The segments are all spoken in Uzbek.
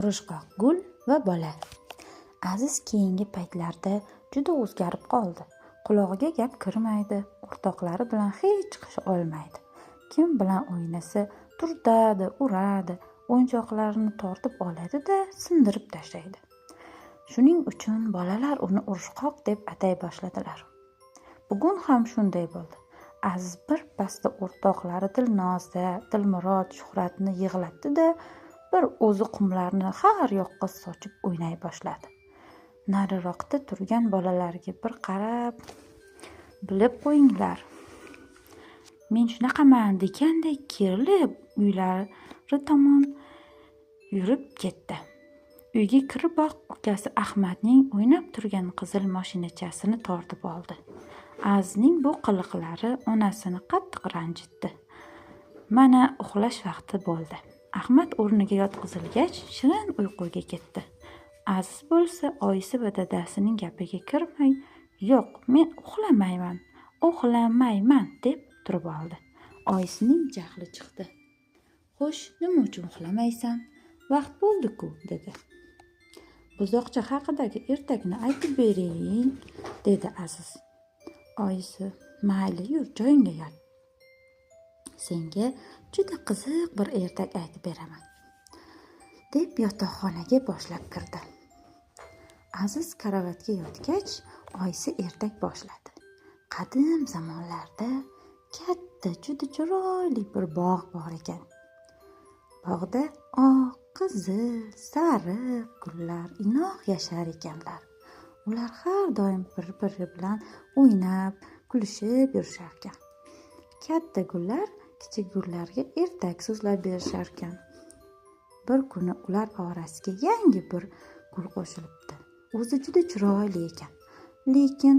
Urushqoq gul va bola. Aziz keyingi paytlarda juda o'zgarib qoldi. Qulog'iga gap kirmaydi, o'rtoqlari bilan hech chiqisha olmaydi. Kim bilan o'ynasa turtadi, uradi, o'yinchoqlarini tortib oladi-da, sindirib tashlaydi. Shuning uchun bolalar uni urushqoq deb atay boshladilar. Bugun ham shunday bo'ldi. Aziz bir pasda o'rtoqlari Dilnoza, Dilmurod, Shuhratni yig'latdi-da, bir o'zi qumlarni har yoqqa sochib o'ynay boshladi. Nariroqda turgan bolalarga bir qarab, bilib qo'yinglar, men shunaqaman degandek kerilib uylari tomon yurib ketdi. Uyga kiriboq ukasi Ahmadning o'ynab turgan qizil mashinachasini tortib oldi. Azizning bu qiliqlari onasini qattiq ranjitdi. Mana uxlash vaqti bo'ldi. Ahmad o'rniga yotqizilgach, shirin uyquga ketdi. Aziz bo'lsa oyisi va dadasining gapiga kirmay, "Yo'q, men uxlamayman" deb turib oldi. Oyisining jahli chiqdi. "Xo'sh, nima uchun uxlamaysan? Vaqt bo'ldi-ku", dedi. "Buzoqcha haqidagi ertakni aytib bering", dedi Aziz. Oyisi, "Mayli, yur, joyingga yot. Senga juda qiziq bir ertak aytib beraman", deb yotoqxonaga boshlab kirdi. Aziz karavotga yotgach, oyisi ertak boshladi. Qadim zamonlarda katta, juda chiroyli bir bog' bor ekan. Bog'da oq, qizil, sariq gullar inoq yashar ekanlar. Ular har doim bir-biri bilan o'ynab, kulishib yurishar ekan. Katta gullar kichik gullarga ertak so'zlab berishar ekan. Bir kuni ular orasiga yangi bir gul qo'shilibdi. O'zi juda chiroyli ekan, lekin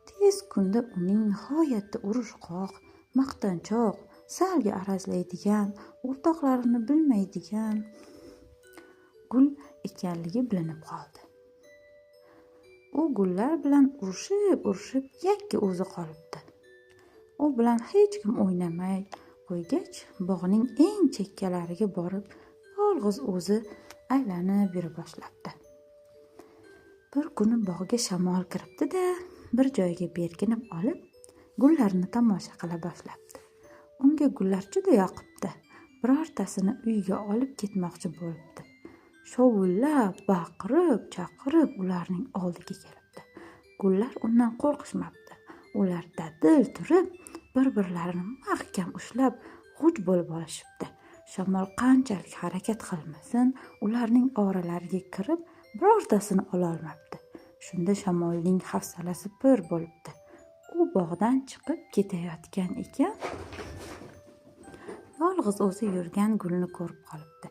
tez kunda uning nihoyatda urushqoq, maqtanchoq, salga arazlaydigan, o'rtoqlarini bilmaydigan gul ekanligi bilinib qoldi. U gullar bilan urushib yakka o'zi qolibdi. U bilan hech kim o'ynamay qo'ygach, bog'ning eng chekkalariga borib, yolg'iz o'zi aylanib yura boshlabdi. Bir kuni bog'ga shamol kiribdi-da, bir joyga berkinib olib, gullarni tomosha qila boshlabdi. Unga gullar juda yoqibdi. Birortasini uyga olib ketmoqchi bo'libdi. Shovullab, baqirib, chaqirib ularning oldiga kelibdi. Gullar undan qo'rqishmabdi. Ular dadil turib, bir-birlarini mahkam ushlab, g'uj bo'lib olishibdi. Shamol qanchalik harakat qilmasin, ularning oralariga kirib, birortasini ololmabdi. Shunda shamolning hafsalasi pir bo'libdi. U bog'dan chiqib ketayotgan ekan, yolg'iz o'zi yurgan gulni ko'rib qolibdi.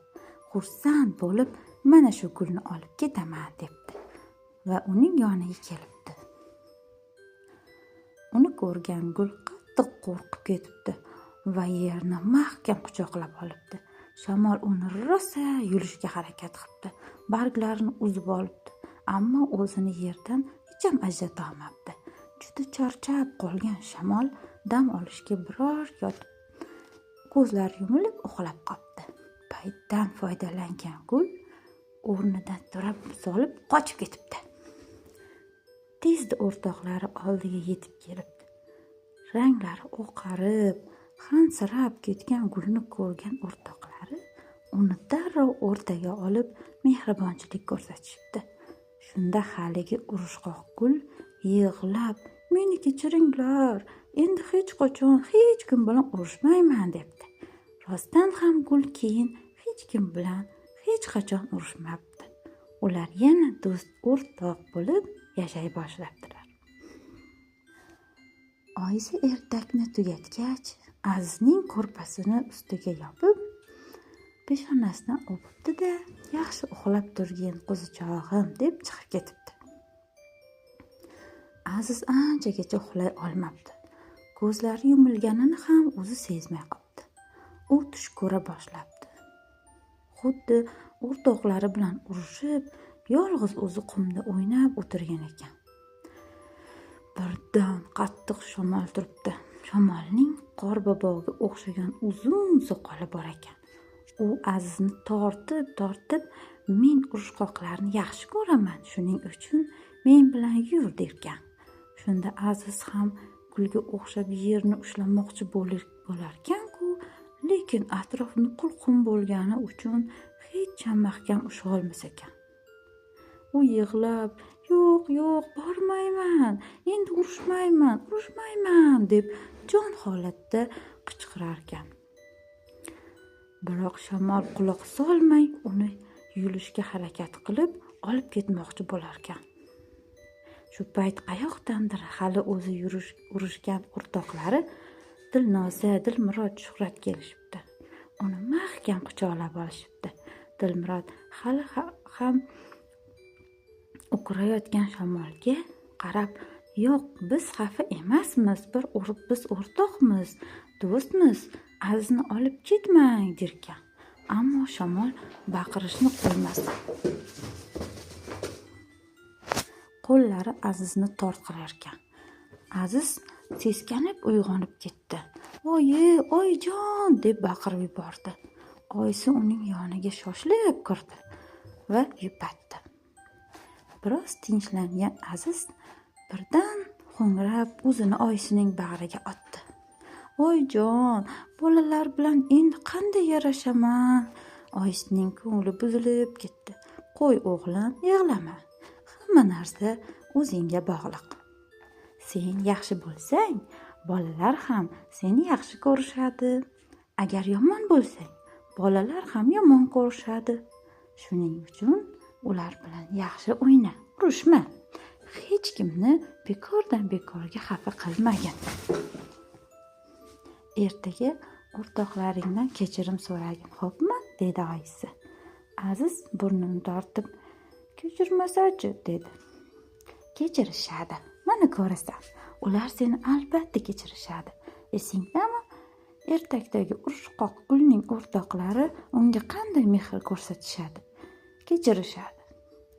Xursand bo'lib, "Mana shu gulni olib ketaman", debdi va uning yoniga kelibdi. Uni ko'rgan gul qattiq qo'rqib ketibdi va yerni mahkam quchoqlab olibdi. Shamol uni rosa yulishga harakat qilibdi. Barglarini uzib olibdi, ammo o'zini yerdan hecham ajrata olmabdi. Juda charchab qolgan shamol dam olishga biror yotib, ko'zlari yumilib uxlab qolibdi. Paytdan foydalangan gul o'rnidan turib solib qochib ketibdi. Tezda o'rtoqlari oldiga yetib kelibdi. Ranglari oqarib, hansirab ketgan gulni ko'rgan o'rtoqlari uni darrov o'rtaga olib mehribonchilik ko'rsatishibdi. Shunda haligi urushqoq gul yig'lab, "Meni kechiringlar, endi hech qachon hech kim bilan urushmayman", debdi. Rostdan ham gul keyin hech kim bilan hech qachon urushmabdi. Ular yana do'st o'rtoq bo'lib yashay boshlabdilar. Oyisi ertakni tugatgach, Azizning ko'rpasini ustiga yopib, peshonasidan o'pibdi-da, "Yaxshi uxlab turgin, qo'zichog'im", deb chiqib ketibdi. Aziz anchagacha uxlay olmabdi. Ko'zlari yumilganini ham o'zi sezmay qoldi. U tush ko'ra boshlabdi. Xuddi o'rtoqlari bilan urushib, yolg'iz o'zi qumda o'ynab o'tirgan ekan. Birdan qattiq shamol turibdi. Shamolning qorboboga o'xshagan uzun soqoli bor ekan. U Azizni tortib men urushqoqlarni yaxshi ko'raman, shuning uchun men bilan yur derkan. Shunda Aziz ham gulga o'xshab yerni ushlamoqchi bo'larkan-ku, lekin atrofni qulqum bo'lgani uchun hech ham mahkam usha olmas ekan. U yig'lab, yo'q, bormayman, endi urushmayman deb jon holatda qichqirarkan. Biroq shamol quloq solmay uni yulishga harakat qilib olib ketmoqchi bo'larkan. Shu payt qayoqdandir hali o'zi urushgan o'rtoqlari Dilnoza, Dilmurod, Shuhrat kelishibdi. Uni mahkam quchoqlab olishibdi. Dilmurod hali ham o'kirayotgan shamolga qarab, yo'q, biz xafa emasmiz, biz o'rtoqmiz, do'stmiz, Azizni olib ketmang derkan. Ammo shamol baqirishni qo'ymasdi. Qo'llari Azizni tortqirarkan. Aziz seskanib uyg'onib ketdi. "Oyi, oyijon!" deb baqirib yubordi. Oyisi uning yoniga shoshilib kirdi va yupatdi. Biroz tinchlangan Aziz birdan ho'ngrab o'zini oyisining bag'riga otdi. "Oyijon, bolalar bilan endi qanday yarashaman?" Oyisining ko'ngli buzilib ketdi. "Qo'y o'g'lim, yig'lama. Hamma narsa o'zingga bog'liq. Sen yaxshi bo'lsang, bolalar ham seni yaxshi ko'rishadi. Agar yomon bo'lsang, bolalar ham yomon ko'rishadi. Shuning uchun ular bilan yaxshi o'yna, urushma. Hech kimni bekordan bekorga xafa qilmagin. Ertaga o'rtoqlaringdan kechirim so'ragin, xo'pmi?" dedi oyisi. Aziz burnini tortib, "Kechirmasachi?" dedi. "Kechirishadi. Mana ko'rasan. Ular seni albatta kechirishadi. Esingdami? Ertakdagi urushqoq gulning o'rtoqlari unga qanday mehr ko'rsatishadi? Kechirishadi.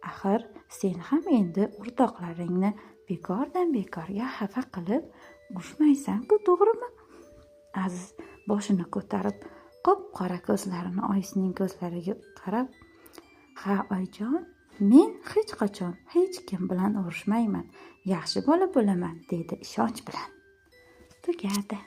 Axir sen ham endi o'rtoqlaringni bekordan bekorga xafa qilib urushmaysan-ku, to'g'rimi?" Aziz boshini ko'tarib, qop-qora ko'zlarini oyisining ko'zlariga qarab, "Ha, oyijon, men hech qachon hech kim bilan urushmayman. Yaxshi bola bo'laman", dedi ishonch bilan. Tugadi.